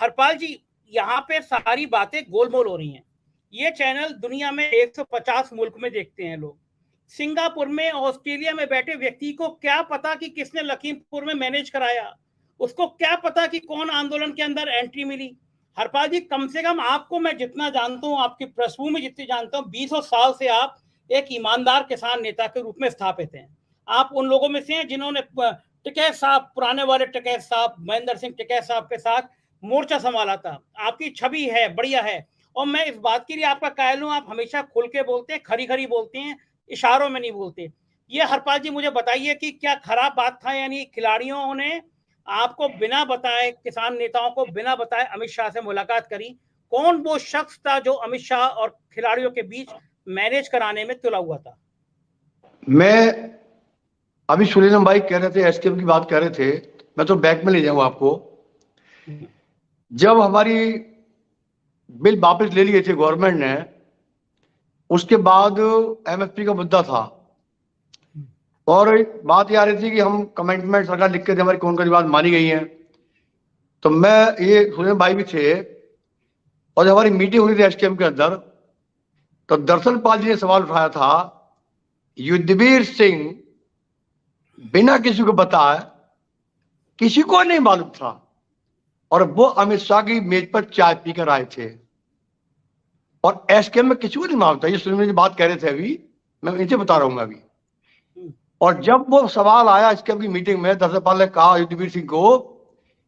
हरपाल जी, यहाँ पे सारी बातें गोलमोल हो रही हैं। ये चैनल दुनिया में 150 मुल्क में देखते हैं लोग। सिंगापुर में, ऑस्ट्रेलिया में बैठे व्यक्ति को क्या पता कि किसने लखीमपुर में मैनेज कराया, उसको क्या पता कि कौन आंदोलन के अंदर एंट्री मिली। हरपाल जी, कम से कम आपको मैं जितना जानता हूँ, आपकी पृष्ठभूमि जितनी जानता हूँ, 20 साल से आप एक ईमानदार किसान नेता के रूप में स्थापित हैं। आप उन लोगों में से हैं जिन्होंने टिकैत साहब, पुराने वाले टिकैत साहब, महेंद्र सिंह टिकैत साहब के साथ मोर्चा संभाला था। आपकी छवि है, बढ़िया है। और मैं इस बात के लिए आपका कायल हूं, आप हमेशा खुल के बोलते हैं, खरी खरी बोलते हैं, इशारों में नहीं बोलते। ये हरपाल जी मुझे बताइए कि क्या खराब बात था, यानी खिलाड़ियों ने आपको बिना बताए, किसान नेताओं को बिना बताए अमित शाह से मुलाकात करी? कौन वो शख्स था जो अमित शाह और खिलाड़ियों के बीच मैनेज कराने में तुला हुआ था? मैं अभी सुलेमान भाई कह रहे थे, एसकेएम की बात कर रहे थे, मैं तो बैक में ले जाऊं आपको। जब हमारी बिल वापस ले लिए थे गवर्नमेंट ने, उसके बाद एमएसपी का मुद्दा था और बात ये आ रही थी कि हम कमेंटमेंट सरकार लिख के थे, हमारी कौन कौन सी बात मानी गई है। तो मैं, ये सुलेमान भाई भी थे, और जब हमारी मीटिंग हुई थी एसकेएम के अंदर, तो दर्शन पाल जी ने सवाल उठाया था, युद्धवीर सिंह बिना किसी को बताए, किसी को नहीं मालूम था, और वो अमित शाह की मेज पर चाय पीकर आए थे, और एसकेएम में किसी को नहीं मालूम था। ये सुलेमान जी बात कह रहे थे अभी, मैं इनसे बता रहा हूँ अभी। और जब वो सवाल आया एसकेएम की मीटिंग में, दर्शन पाल ने कहा युद्धवीर सिंह को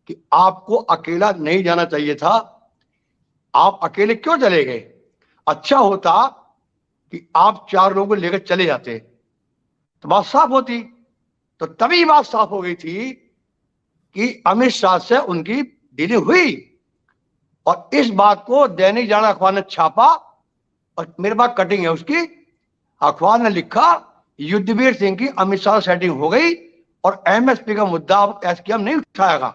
कि आपको अकेला नहीं जाना चाहिए था, आप अकेले क्यों चले गए? अच्छा होता कि आप 4 लोगों को लेकर चले जाते तो बात साफ होती। तो तभी बात साफ हो गई थी कि अमित शाह से उनकी डीलिंग हुई, और इस बात को दैनिक जागरण अखबार ने छापा, और मेरे पास कटिंग है उसकी। अखबार ने लिखा, युद्धवीर सिंह की अमित शाह सेटिंग हो गई और एमएसपी का मुद्दा अब एसकेएम नहीं उठाएगा।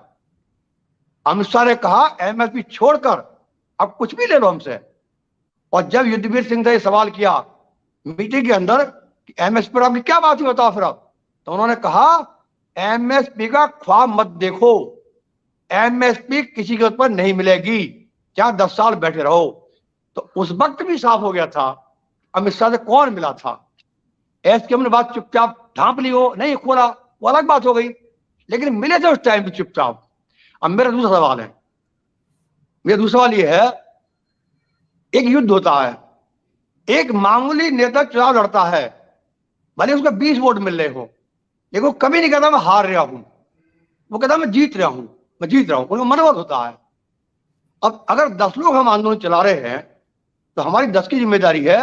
अमित शाह ने कहा एमएसपी छोड़कर अब कुछ भी ले लो हमसे। और जब युद्धवीर सिंह से सवाल किया मीटिंग के अंदर कि एमएसपी पर आपकी क्या बात है, बताओ फिर आप, तो उन्होंने कहा एमएसपी का ख्वाब मत देखो, एमएसपी किसी के ऊपर नहीं मिलेगी, चाहे 10 साल बैठे रहो। तो उस वक्त भी साफ हो गया था अमित शाह से कौन मिला था। एसकेएम ने बात चुपचाप ढांप ली हो, नहीं खोला, वो अलग बात हो गई, लेकिन मिले थे उस टाइम पे चुपचाप। अब मेरा दूसरा सवाल है, मेरा दूसरा सवाल ये है, एक युद्ध होता है, एक मामूली नेता चुनाव लड़ता है, भले उसको 20 वोट मिल रहे हो, लेकिन वो कभी नहीं कहता मैं हार रहा हूं, वो कहता मैं जीत रहा हूं, मैं जीत रहा हूं, उनको मनोबल होता है। अब अगर 10 लोग हम आंदोलन चला रहे हैं तो हमारी 10 की जिम्मेदारी है,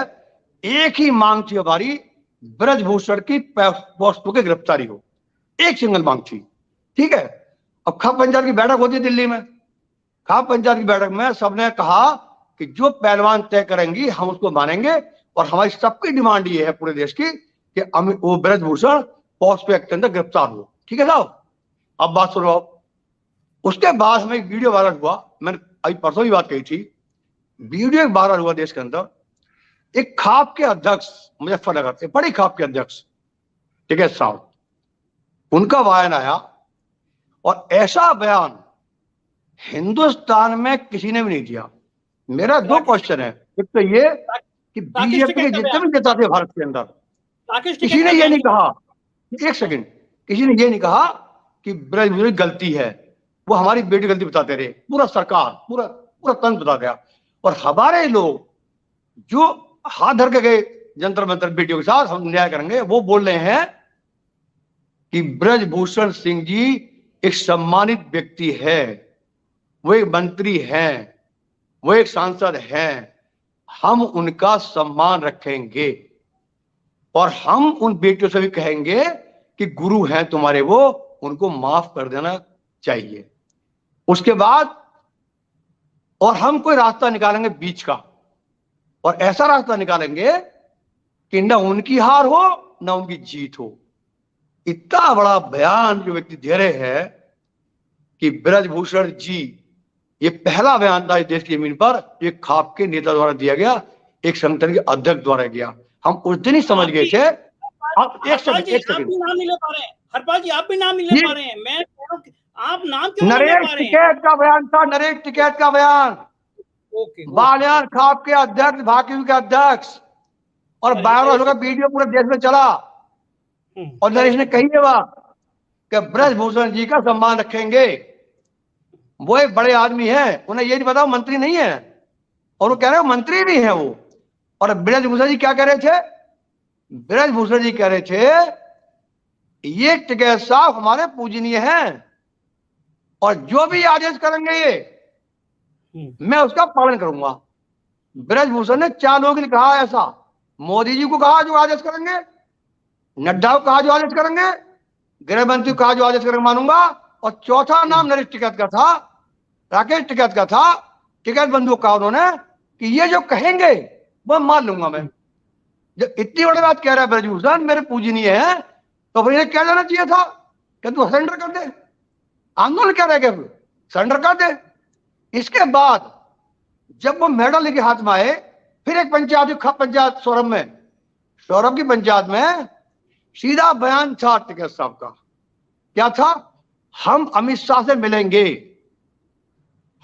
एक ही मांग थी हमारी, ब्रजभूषण की पोस्टों की गिरफ्तारी हो, एक सिंगल मांग थी, ठीक है। अब खाप पंचायत की बैठक होती है दिल्ली में, खाप पंचायत की बैठक में सबने कहा कि जो पहलवान तय करेंगी हम उसको मानेंगे, और हमारी सबकी डिमांड ये है पूरे देश की कि वो ब्रजभूषण पोस्टो एक्ट के अंदर गिरफ्तार हो, ठीक है साहब। अब बात सुनो, उसके बाद हमें एक वीडियो वायरल हुआ, मैंने अभी परसों भी बात कही थी, वीडियो वायरल हुआ देश के अंदर, एक खाप के अध्यक्ष मुजफ्फरनगर, बड़ी खाप के अध्यक्ष टिकैत साहब, उनका बयान आया, और ऐसा बयान हिंदुस्तान में किसी ने भी नहीं दिया। मेरा 2 क्वेश्चन है, एक तो ये कि बीजेपी के जितने भी नेता थे भारत के अंदर, किसी ने ये नहीं कहा, एक सेकंड, किसी ने ये नहीं कहा कि ब्रजभूषण गलती है, वो हमारी बेटी गलती बताते रहे, पूरा सरकार, पूरा तंत्र बता गया। और हमारे लोग जो हाथ धर के गए जंतर मंतर बेटियों के साथ हम न्याय करेंगे, वो बोल रहे हैं कि ब्रजभूषण सिंह जी एक सम्मानित व्यक्ति है, वो एक मंत्री हैं, वो एक सांसद हैं, हम उनका सम्मान रखेंगे, और हम उन बेटियों से भी कहेंगे कि गुरु हैं तुम्हारे वो, उनको माफ कर देना चाहिए। उसके बाद और हम कोई रास्ता निकालेंगे बीच का, और ऐसा रास्ता निकालेंगे कि न उनकी हार हो न उनकी जीत हो। इतना बड़ा बयान जो व्यक्ति दे रहे हैं कि ब्रजभूषण जी, ये पहला बयान था इस देश की जमीन पर एक खाप के नेता द्वारा दिया गया, एक संगठन के अध्यक्ष द्वारा गया। हम उस दिन ही समझ गए थे। आप एक सेकंड, आप भी नाम नहीं ले पा रहे हैं हरपाल जी, आप भी नाम नहीं ले पा रहे हैं। मैं आप नाम क्यों नहीं ले नरेश पा रहे हैं? टिकैत का बयान था, नरेश टिकैत का बयान, ओके, बालियान खाप के अध्यक्ष, भाकियू के अध्यक्ष, और सर, वायरल का वीडियो पूरे देश में चला। और नरेश ने कही है बात कि ब्रजभूषण जी का सम्मान रखेंगे, वो एक बड़े आदमी है, उन्हें ये नहीं पता मंत्री नहीं है, और वो कह रहे हो मंत्री भी है वो। और ब्रजभूषण जी क्या कह रहे थे? ब्रजभूषण जी कह रहे थे ये टिकैत साहब हमारे पूजनीय हैं, और जो भी आदेश करेंगे ये मैं उसका पालन करूंगा। ब्रजभूषण ने 4 लोगों के लिए कहा ऐसा, मोदी जी को कहा जो आदेश करेंगे, नड्डा को कहा जो आदेश करेंगे, गृह मंत्री को कहा जो आदेश करेंगे मानूंगा, और चौथा नाम नरेश टिकैत का था, राकेश टिकैत का था। टिकैत बंधु कहा उन्होंने कि ये जो कहेंगे वो मान लूंगा मैं। जब इतनी बड़ी बात कह रहा है ब्रजभूषण मेरे पूजनीय है, तो फिर इन्हें क्या जाना चाहिए था कि तू सरेंडर कर दे, आंदोलन क्या रह गया, सरेंडर कर दे। इसके बाद जब वो मेडल लेके हाथ में आए, फिर एक पंचायत सौरभ की पंचायत में सीधा बयान था टिकैत साहब का, क्या था? हम अमित शाह से मिलेंगे,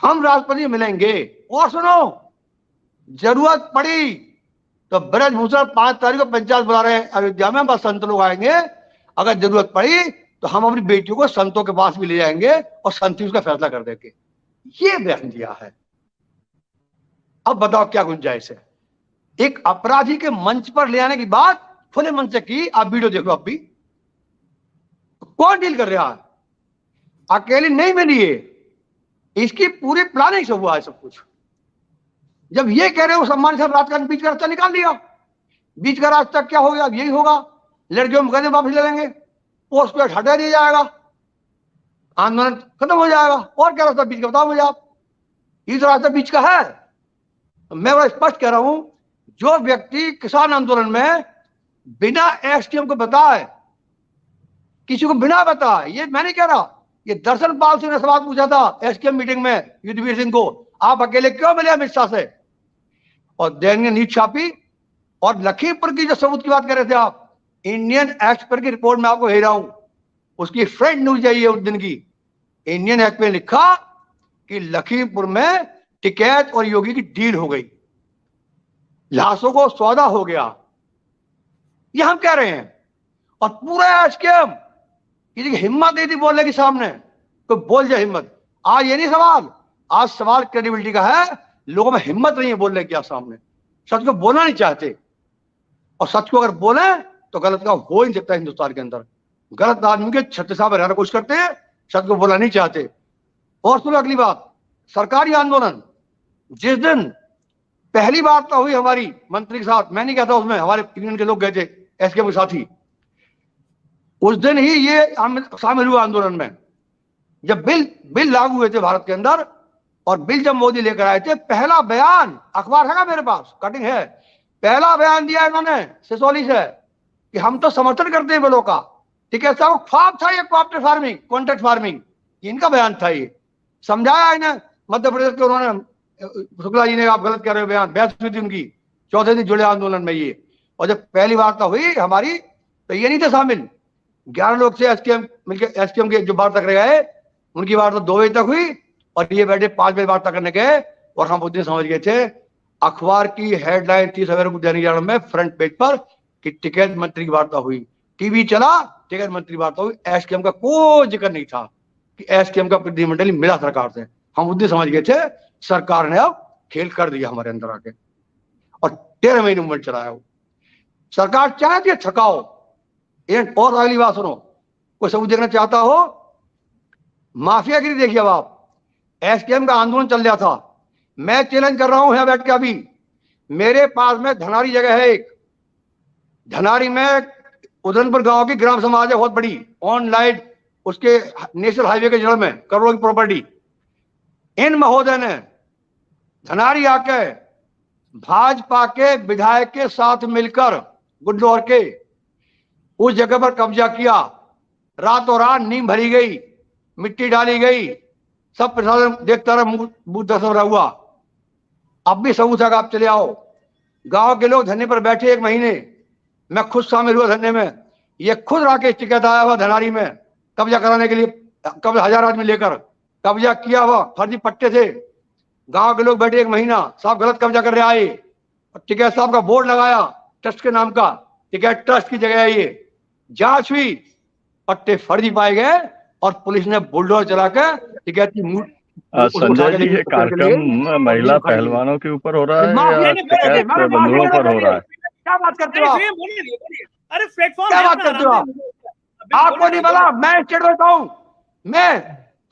हम राष्ट्रपति मिलेंगे, और सुनो जरूरत पड़ी तो ब्रजभूषण 5 तारीख को पंचायत बुला रहे हैं अयोध्या में, बस संत लोग आएंगे, अगर जरूरत पड़ी तो हम अपनी बेटियों को संतों के पास भी ले जाएंगे और संत ही उसका फैसला कर देंगे। ये बयान दिया है। अब बताओ क्या गुंजाइश है? एक अपराधी के मंच पर ले आने की बात खुले मंच से की, आप वीडियो देखो। अब भी कौन डील कर रहा है? अकेली नहीं मिली है, इसकी पूरी प्लानिंग से हुआ है सब कुछ। जब ये कह रहे हो सम्मान से रात का बीच का रास्ता निकाल दिया, बीच का रास्ता क्या हो गया? यही होगा, लड़कियों मुकदमे वापस ले लेंगे, पोस्ट पे हटा दिया जाएगा, आंदोलन खत्म हो जाएगा, और क्या रास्ता बीच का बताओ मुझे आप? ये तो रास्ता बीच का है। मैं बड़ा स्पष्ट कह रहा हूं, जो व्यक्ति किसान आंदोलन में बिना एसटीएम को बताए, किसी को बिना बताए, ये मैं नहीं कह रहा, ये दर्शन पाल सिंह ने सवाल पूछा था एसटीएम मीटिंग में युद्धवीर सिंह को, आप अकेले क्यों मिले अमित शाह से? और दैनिक ने नीच छापी। और लखीमपुर की जो सबूत की बात कर रहे थे आप, इंडियन एक्सपर्ट की रिपोर्ट में आपको भेज रहा हूं, उसकी फ्रंट न्यूज है ये उस दिन की। इंडियन एक्सपर्ट ने लिखा कि लखीमपुर में टिकैत और योगी की डील हो गई, लाशों को सौदा हो गया, ये हम कह रहे हैं। और पूरा स्कैम, किसी की हिम्मत नहीं थी बोलने के सामने, तो बोल जाए हिम्मत। आज ये नहीं सवाल, आज सवाल क्रेडिबिलिटी का है, लोगों में हिम्मत नहीं है बोलने की, आप सामने सच को बोलना नहीं चाहते, और सच को अगर बोले तो गलत का हो ही नहीं सकता हिंदुस्तान के अंदर। गलत आदमी के छत्ते साहब रहना कोशिश करते हैं, सच को बोलना नहीं चाहते। और सुनो अगली बात, सरकारी आंदोलन जिस दिन पहली वार्ता हुई हमारी मंत्री के साथ, मैं नहीं कहता उसमें हमारे यूनियन के लोग गए थे, एसके के साथी, उस दिन ही ये शामिल हुआ आंदोलन में। जब बिल लागू हुए थे भारत के अंदर, और बिल जब मोदी लेकर आए थे, पहला बयान, अखबार है ना मेरे पास, कटिंग है, पहला बयान दिया इन्होंने सिसोली से कि हम तो समर्थन करते हैं बिलों का। ठीक है साहब, ख्वाब था ये कोऑपरेटिव फार्मिंग, कॉन्ट्रैक्ट फार्मिंग, इनका बयान था ये। समझाया इन्हें मध्य प्रदेश के, उन्होंने शुक्ला जी ने, आप गलत कह रहे हो, बयान बहस हुई थी उनकी, चौथे दिन जुड़े आंदोलन में ये। और जब पहली वार्ता हुई हमारी, तो ये नहीं थे शामिल, 11 लोग से एसकेएम मिलकर, एसकेएम के जो वार्ता कर गए, उनकी वार्ता 2 बजे तक हुई, और ये बैठे 5 बजे वार्ता करने गए। और हम उस दिन समझ गए थे, अखबार की हेडलाइन थी सवेरे को दैनिक जागरण में फ्रंट पेज पर कि टिकैत मंत्री की वार्ता हुई, टीवी चला, टिकैत मंत्री वार्ता हुई, एसकेएम का कोई जिक्र नहीं था कि एसकेएम का प्रतिनिधिमंडल मिला सरकार से। हम उस दिन समझ गए थे सरकार ने अब खेल कर दिया हमारे अंदर आके, और 13 महीने मूवमेंट चलाया वो सरकार। चाहती है थकाओ। और अगली बात सुनो, कोई सबूत देखना चाहता हो, माफियागिरी देखिए। अब आप, एसकेएम का आंदोलन चल रहा था, मैं चैलेंज कर रहा हूं यहां बैठ के, अभी मेरे पास में धनारी जगह है एक, धनारी में उदयनपुर गांव की ग्राम समाज है बहुत बड़ी, ऑनलाइन उसके नेशनल हाईवे के जड़ में करोड़ों की प्रॉपर्टी। इन महोदय ने धनारी आके भाजपा के विधायक के साथ मिलकर गुड्डोर के उस जगह पर कब्जा किया। रातों रात नींव भरी गई, मिट्टी डाली गई, सब प्रशासन देखता रहा, मुंह दर्शन रहा हुआ। अब भी सबूत है, आप चले आओ। गांव के लोग धरने पर बैठे 1 महीने, मैं खुद शामिल हुआ धरने में। ये खुद राकेश टिकैत आया हुआ धनारी में कब्जा कराने के लिए कब्जा 1000 आदमी लेकर कब्जा किया हुआ फर्जी पट्टे थे। गांव के लोग बैठे 1 महीना, साहब गलत कब्जा कर रहे आए, टिकैत साहब का बोर्ड लगाया ट्रस्ट के नाम का, टिकैत ट्रस्ट की जगह है ये। जांच हुई, पट्टे फर्जी पाए गए और पुलिस ने बुलडोजर चलाकर टिकैत की संजय जी, ये कार्यक्रम महिला पहलवानों के ऊपर हो रहा है या टिकैत बंधुओं पर हो रहा है? क्या बात करते हो आप? अरे प्लेटफॉर्म क्या बात करते हो आप? आपको नहीं बोला, मैं स्टेट देता हूं।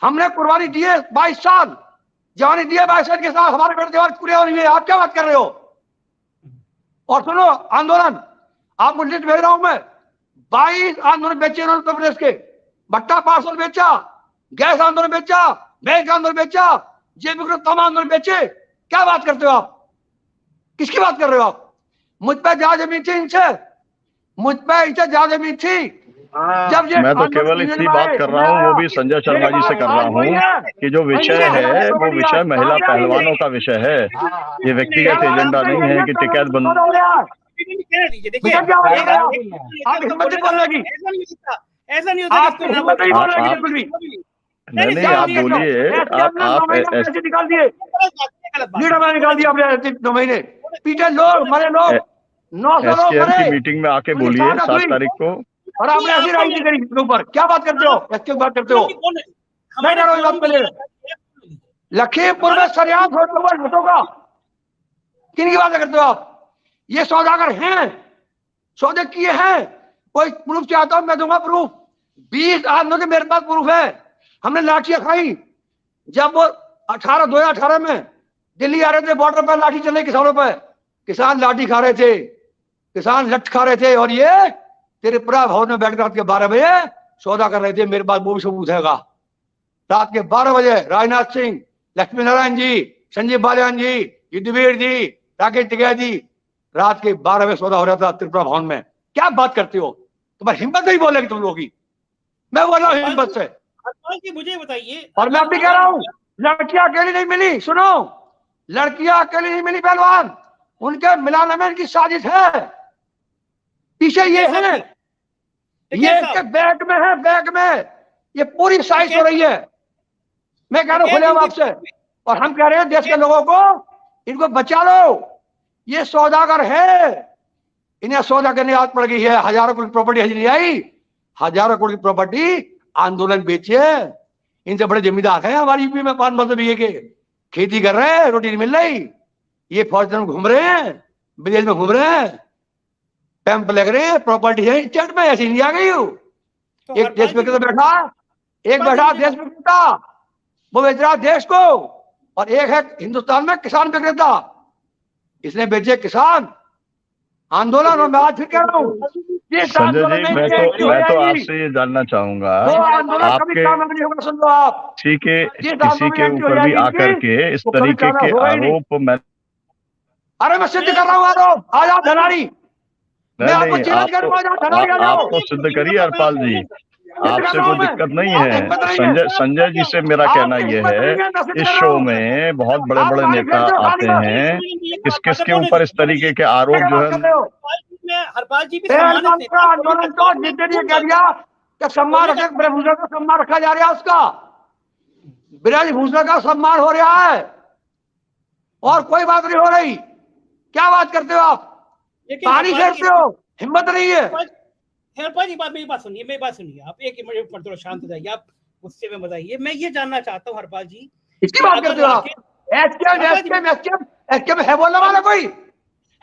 हमने कुर्बानी दी है 22 साल, जवानी दी है 22 साल के साथ, हमारे बेटे जवान पूरे हो रही है। आप क्या बात कर रहे हो? और सुनो, आंदोलन आपको लिस्ट भेज रहा हूं मैं। 22 आंदोलन बेचे उन्होंने उत्तर प्रदेश के। भट्टा पार्सल बेचा, गैस आंदोलन बेचा, बैंक आंदोलन बेचा, जेबी ग्रुप तमाम आंदोलन बेचे। क्या बात करते हो आप? किसकी बात कर रहे हो आप? मुझ पर ज्यादा जमीन थी इनसे, मुझ पर इनसे ज्यादा जमीन थी। जब मैं तो केवल इतनी बात कर रहा हूँ, वो भी संजय शर्मा जी से कर रहा हूँ कि जो विषय है वो विषय महिला पहलवानों का विषय है। ये व्यक्तिगत एजेंडा नहीं है कि टिकैत बंद। ऐसा नहीं होता। नहीं, आप बोलिए, आप निकाल दिए, निकाल दिया आपने 2 महीने पीछे लोग मरे, लोग 900 लोग मरे। की मीटिंग में आके बोलिए 7 तारीख को। और आपने ऐसी राजनीति करी इसके ऊपर। क्या बात करते हो? इसके बात करते हो? मैं डर रहा हूँ। लखीमपुर में सरियाम फोटो का किन की बात करते हो आप? ये सौदागर हैं, सौदे किए हैं। कोई प्रूफ चाहता हूं मैं दूंगा प्रूफ। 20 आदमियों के मेरे पास प्रूफ है। हमने लाठियां खाई जब वो 2018 में दिल्ली आ रहे थे, बॉर्डर पर लाठी चल रही किसानों पर, किसान लाठी खा रहे थे, किसान लठ खा रहे थे, और ये त्रिपुरा भवन में बैठकर रात के 12 बजे सौदा कर रहे थे। मेरे पास वो भी सबूत है। रात के 12 बजे राजनाथ सिंह, लक्ष्मी नारायण जी, संजीव बालियान जी, युद्धवीर जी, राकेश टिकैत जी, रात के 12 बजे सौदा हो रहा था त्रिपुरा भवन में। क्या बात करते हो? तुम्हारी हिम्मत नहीं बोलेगी तुम लोगों की। मैं बोल रहा हूँ हिम्मत से। मुझे बताइए, और मैं भी कह रहा हूँ, लड़कियां अकेली नहीं मिली। सुनो, लड़कियां अकेली नहीं मिली पहलवान, उनके मिलाने में इनकी साजिश है। पीछे ये है, ये इसके बैग में है, बैग में ये पूरी साजिश हो रही है। मैं कह रहा हूँ खुले आपसे, और हम कह रहे हैं देश के लोगों को, इनको बचा लो। ये सौदागर है, इन्हें सौदा करने याद पड़ गई है। हजारों करोड़ की प्रॉपर्टी हज नहीं आई, हजारों करोड़ की प्रॉपर्टी आंदोलन बेचे। इनसे बड़े जमींदार हैं हमारी यूपी में, 500 बीघे के खेती कर रहे हैं, रोटी नहीं मिल रही। ये फौजदार में घूम रहे हैं, विदेश में घूम रहे हैं, पैंप लग रहे हैं, प्रॉपर्टी है चट में। ऐसी नहीं आ गई हूँ। एक देश में तो बैठा, एक बैठा देश में बेचता, वो बेच रहा देश को, और एक है हिंदुस्तान में किसान विक्रेता, इसने बेचे किसान आंदोलन। और मैं आज फिर कह रहा हूँ, संजय जी, मैं तो आपसे ये जानना चाहूंगा, आपके सुन लो आप, ठीक है, किसी के ऊपर भी आकर के इस तरीके के आरोप मैं सिद्ध कर रहा हूँ आरोप। आजाद धनारी, आप तो सिद्ध करिए हरपाल जी, आपसे कोई दिक्कत नहीं है। संजय जी से मेरा कहना यह है, इस शो में बहुत बड़े बड़े नेता आते हैं, किस किस के ऊपर इस तरीके के आरोप जो है। हरपाल जी भी आंदोलन को जितने लिए कह दिया कि सम्मान रखे, ब्रह्मभूषण का सम्मान रखा जा रहा है, उसका ब्रह्मभूषण का सम्मान हो रहा है, और कोई बात नहीं हो रही। क्या बात करते हो आप? पानी फेरते हो, हिम्मत नहीं है। मेरी बात सुनिए आप, एक मिनट पर थोड़ा शांत हो जाइए, आप गुस्से में मत आइए। मैं ये जानना चाहता हूँ हरपाल जी, इसकी बात करते हो आप? एसकेएम है बोलने वाला कोई?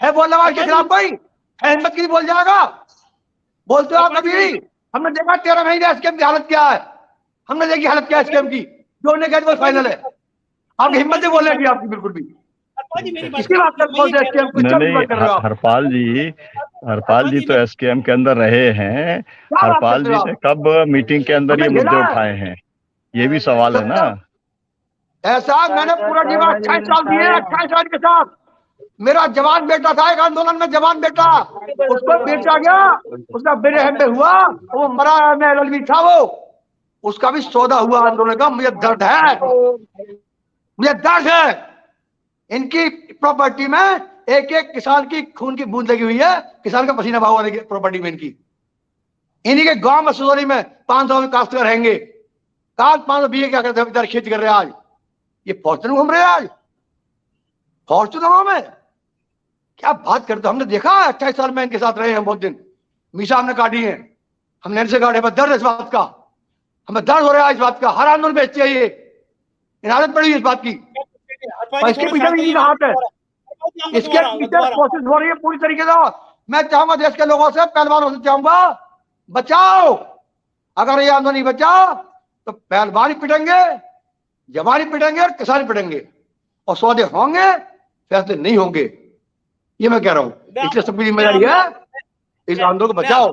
है बोलने वाले के खिलाफ कोई? हिम्मत की बोल जाएगा? बोलते हो आप कभी? हमने देखा 13 महीने एसकेएम की हालत क्या है, हमने देखी हालत क्या है एसकेएम की, जो ने कहा वो फाइनल है। आपकी हिम्मत नहीं बोलने की आपकी बिल्कुल भी। हरपाल जी तो एसकेएम के अंदर रहे हैं। हरपाल जी ने कब मीटिंग के अंदर ये मुद्दे उठाए हैं, ये भी सवाल है ना। ऐसा मैंने पूरा जीवन 28 साल दिए, 28 साल के साथ। मेरा जवान बेटा था एक आंदोलन में, जवान बेटा, उसको बेचा गया, उसका बेरहम हुआ, वो मरा, मैं ललवी था वो, उसका भी सौदा हुआ आंदोलन का। मुझे दर्द है, मुझे दर्द है। इनकी प्रॉपर्टी में एक एक किसान की खून की बूंद लगी हुई है, किसान का पसीना बहा हुआ प्रॉपर्टी में इनकी। इन्हीं के गांव में सुजोरी में 500 काश्तकार रहेंगे, काल 500 क्या करते हैं, इधर खेती कर रहे हैं आज, ये फॉर्चुनर घूम रहे हैं आज, फॉर्चुनरों में क्या बात करते हो। हमने देखा 28 साल में इनके साथ रहे हैं, बहुत दिन मीशा हमने काटी है, हमने इनसे काटे, हमें दर्द है इस बात का, हमें दर्द हो रहा है इस बात का, हर आंदोलन बेचते हैं ये, इन आदत पड़ी है इस बात की। इसके पीछे भी इनका हाथ है, इसके पीछे कोशिश हो रही है पूरी तरीके से। मैं चाहूंगा देश के लोगों से, पहलवानों से चाहूंगा, बचाओ, अगर ये आंदोलन नहीं बचा तो पहलवान पिटेंगे, जवानी पिटेंगे और किसान पिटेंगे, और सौदे होंगे, फैसले नहीं होंगे, ये मैं कह रहा हूं। इसलिए सबकी जिम्मेदारी है इस आंदोलन को बचाओ।